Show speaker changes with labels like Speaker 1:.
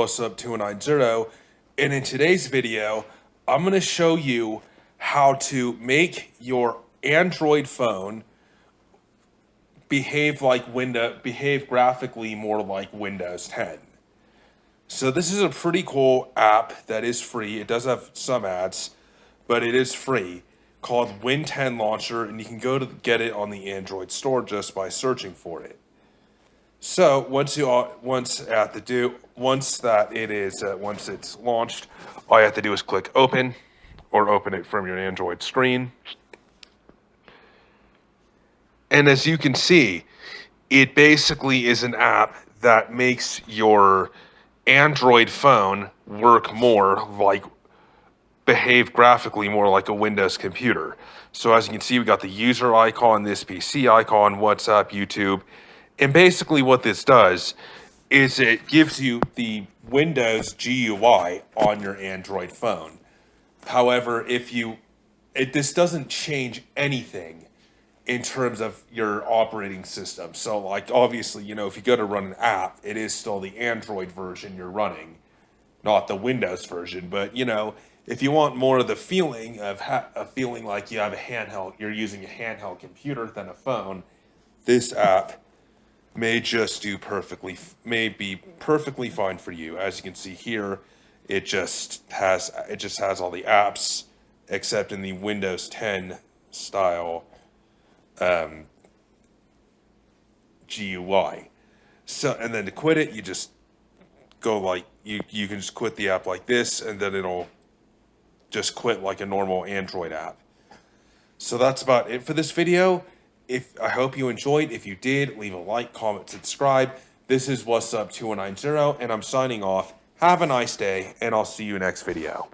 Speaker 1: What's Up 2190, and in today's video, I'm going to show you how to make your Android phone behave graphically more like Windows 10. So this is a pretty cool app that is free. It does have some ads, but it is free, called Win 10 Launcher, and you can go to get it on the Android store just by searching for it. So once it's launched, all you have to do is click open, or open it from your Android screen. And as you can see, it basically is an app that makes your Android phone behave graphically more like a Windows computer. So as you can see, we got the user icon, this PC icon, WhatsApp, YouTube. And basically what this does is it gives you the Windows GUI on your Android phone. However, this doesn't change anything in terms of your operating system. So like, obviously, if you go to run an app, it is still the Android version you're running, not the Windows version. But if you want more of the feeling of feeling like you have you're using a handheld computer than a phone, this app may be perfectly fine for you. As you can see here, it just has all the apps except in the Windows 10 style GUI. So, and then to quit it, you just go like you can just quit the app like this, and then it'll just quit like a normal Android app. So that's about it for this video. I hope you enjoyed. If you did, leave a like, comment, subscribe. This is What's Up 2190, and I'm signing off. Have a nice day, and I'll see you next video.